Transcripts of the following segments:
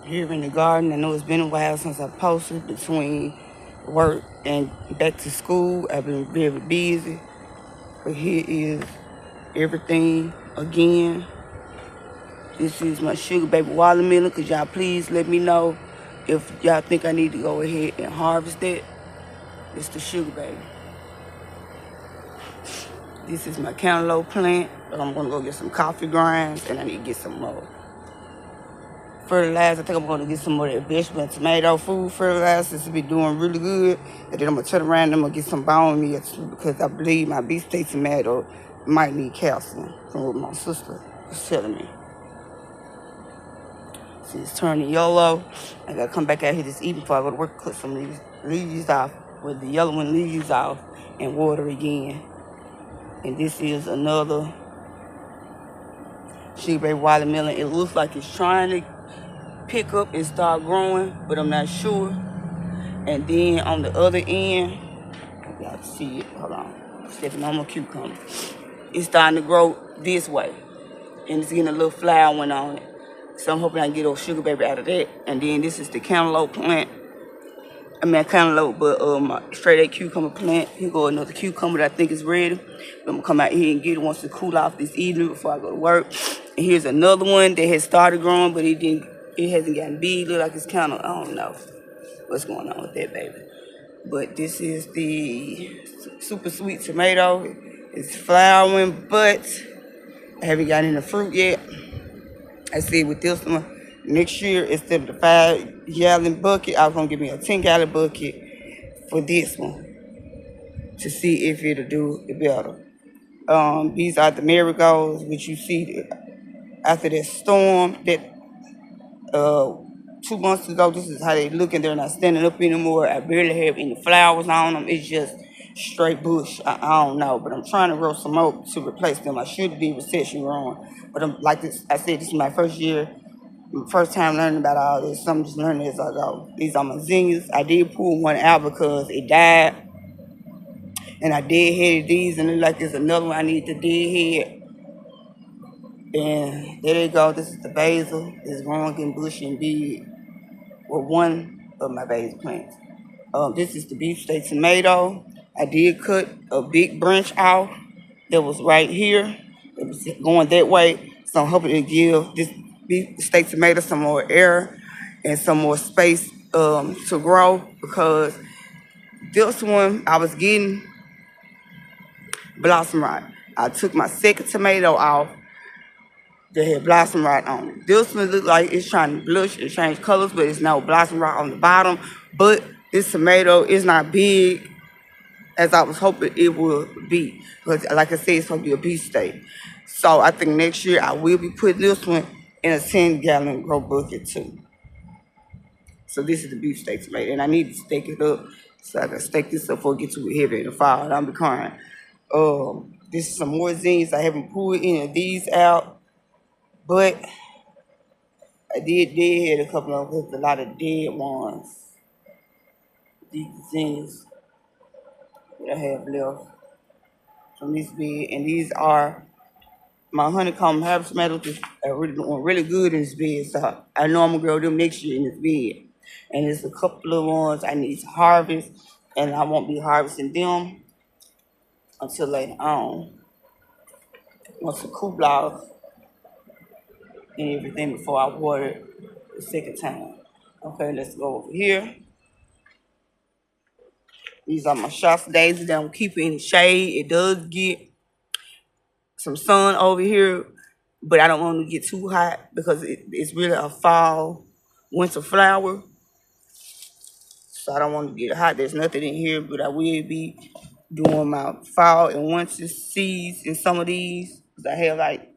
here in the garden. I know it's been a while since I posted between work and back to school. I've been very busy. But here is everything again. This is my sugar baby watermelon. Could y'all please let me know if y'all think I need to go ahead and harvest it. It's the sugar baby. This is my cantaloupe plant. I'm gonna go get some coffee grinds and I need to get some more fertilizer. I think I'm gonna get some more of that vegetable and tomato food fertilizer. This will be doing really good. And then I'm gonna turn around and I'm gonna get some bone meal too because I believe my beefsteak tomato might need calcium from what my sister was telling me. See, it's turning yellow. I gotta come back out here this evening before I go to work, cut some of these leaves off, with the yellow one leaves off, and water again. And this is another sugar baby watermelon. It looks like it's trying to pick up and start growing, but I'm not sure. And then on the other end, y'all can see it. Hold on, stepping on my cucumber. It's starting to grow this way, and it's getting a little flowering on it. So I'm hoping I can get those sugar baby out of that. And then this is the cantaloupe plant. I mean, cantaloupe, but my straight egg cucumber plant. Here go another cucumber that I think is ready. I'm gonna come out here and get it once it cool off this evening before I go to work. And here's another one that has started growing, but it hasn't gotten big. Look like it's kind of, I don't know what's going on with that baby. But this is the super sweet tomato. It's flowering, but I haven't got any fruit yet. I see with this one, next year, instead of the 5-gallon bucket, I was going to give me a 10-gallon bucket for this one to see if it'll do it better. These are the marigolds, which you see after that storm that 2 months ago. This is how they look, and they're not standing up anymore. I barely have any flowers on them. It's just straight bush. I don't know, but I'm trying to grow some more to replace them. I should be recession growing, but I'm like this. I said, this is my first year. First time learning about all this. So I'm just learning as I go. These are my zinnias. I did pull one out because it died. And I deadheaded these, and it look like there's another one I need to deadhead. And there they go. This is the basil. It's growing and bushy and big. Well, one of my basil plants. This is the beefsteak tomato. I did cut a big branch off that was right here. It was going that way. So I'm hoping to give this beefsteak tomato some more air and some more space to grow, because this one I was getting blossom rot. I took my second tomato off that had blossom rot on it. This one looked like it's trying to blush and change colors, but it's no blossom rot on the bottom. But this tomato is not big as I was hoping it would be. Because like I said, it's going to be a beefsteak. So I think next year I will be putting this one in a 10-gallon grow bucket too. So this is the beefsteak tomato. And I need to stake it up so I can stake this up before it gets too heavy in the fall. I'll be crying. This is some more zines. I haven't pulled any of these out, but I did deadhead a couple of them. There's a lot of dead ones. These zines that I have left from this bed, and these are my honeycomb harvest tomatoes are really doing really good in this bed. So I know I'm gonna grow them next year in this bed. And there's a couple of ones I need to harvest, and I won't be harvesting them until later on. Once it cool off and everything before I water it the second time. Okay, let's go over here. These are my Shasta daisies that I'm keeping in the shade. It does get some sun over here, but I don't want to get too hot because it's really a fall, winter flower. So I don't want to get hot. There's nothing in here, but I will be doing my fall and winter seeds in some of these. Because I have like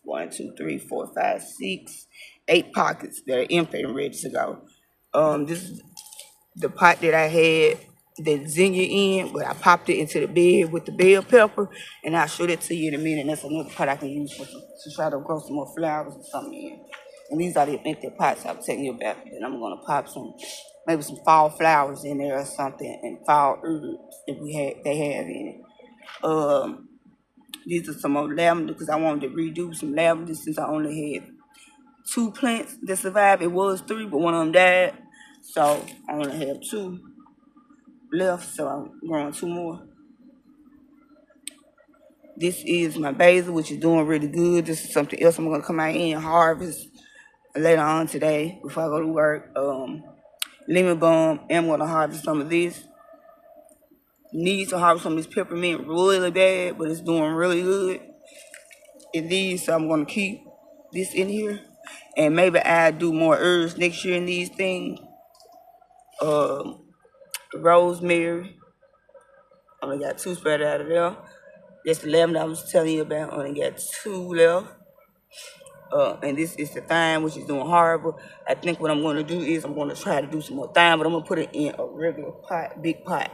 1, 2, 3, 4, 5, 6, 8 pockets that are empty and ready to go. This is the pot that I had the zinnia in, but I popped it into the bed with the bell pepper, and I'll show that to you in a minute. And that's another pot I can use to try to grow some more flowers or something in. And these are the empty pots I'm telling you about. And I'm gonna pop maybe some fall flowers in there or something, and fall herbs if they have in it. These are some more lavender because I wanted to redo some lavender since I only had 2 plants that survived. It was 3, but one of them died. So I only have 2 left, so I'm growing 2 more. This is my basil, which is doing really good. This is something else I'm gonna come out and harvest later on today before I go to work. Lemon balm, I'm gonna harvest some of this. Need to harvest some of this peppermint really bad, but it's doing really good in these, so I'm gonna keep this in here. And maybe I'll do more herbs next year in these things. Rosemary, I only got 2 spread out of there. That's the lemon I was telling you about. I only got 2 left. And this is the thyme, which is doing horrible. I think what I'm going to do is I'm going to try to do some more thyme, but I'm going to put it in a regular pot, big pot.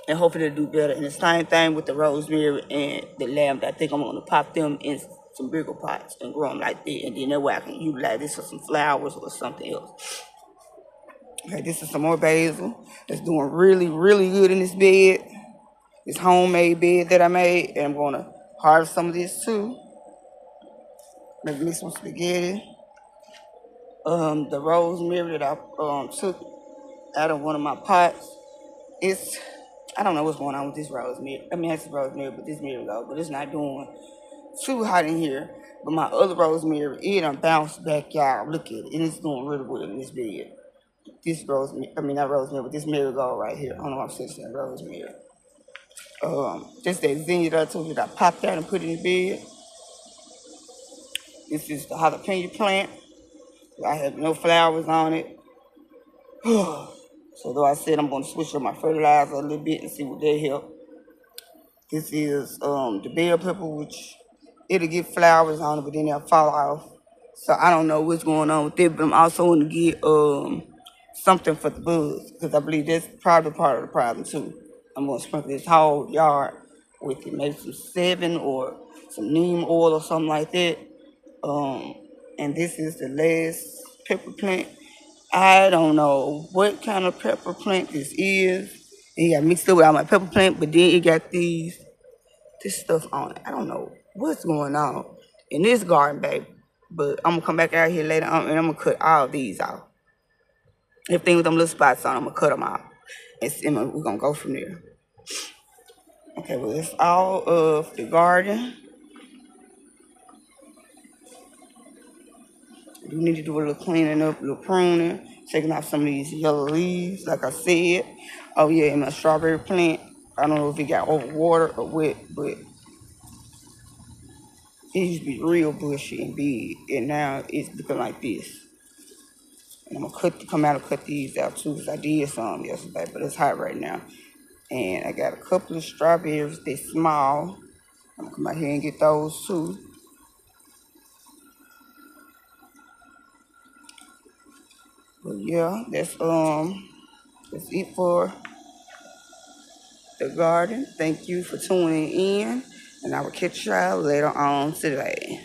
And hopefully it'll do better. And the same thing with the rosemary and the lavender. I think I'm going to pop them in some bigger pots and grow them like that. And then that way I can utilize this for some flowers or something else. Okay, this is some more basil. It's doing really, really good in this bed. This homemade bed that I made. And I'm going to harvest some of this too. Maybe make some spaghetti. The rosemary that I took out of one of my pots. I don't know what's going on with this rosemary. I mean, it's rosemary, but this marigold, but it's not doing too hot in here. But my other rosemary, it done bounced back, y'all. Look at it. And it's doing really good in this bed. This rosemary, I mean, not rosemary, but this marigold right here. I don't know why I'm saying rosemary. This that zinnia that I told you that I popped out and put in the bed. This is the jalapeno plant. I have no flowers on it. So though I said I'm going to switch up my fertilizer a little bit and see what they help. This is the bell pepper, which it'll get flowers on it, but then they'll fall off. So I don't know what's going on with it, but I'm also going to get something for the bugs, because I believe that's probably part of the problem too. I'm going to sprinkle this whole yard with it, maybe some 7 or some neem oil or something like that. And this is the last pepper plant. I don't know what kind of pepper plant this is. It got mixed up with all my pepper plant, but then it got this stuff on it. I don't know what's going on in this garden, baby. But I'm gonna come back out here later on and I'm gonna cut all these off. Everything with them little spots on, I'm gonna cut them off. And we're gonna go from there. Okay, well, that's all of the garden. We need to do a little cleaning up, a little pruning, taking off some of these yellow leaves, like I said. Oh yeah, and my strawberry plant, I don't know if it got overwatered or wet, but it used to be real bushy and big, and now it's looking like this. And I'm gonna come out and cut these out too, because I did some yesterday, but it's hot right now. And I got a couple of strawberries, they're small. I'm gonna come out here and get those too. But yeah, that's it for the garden. Thank you for tuning in, and I will catch y'all later on today.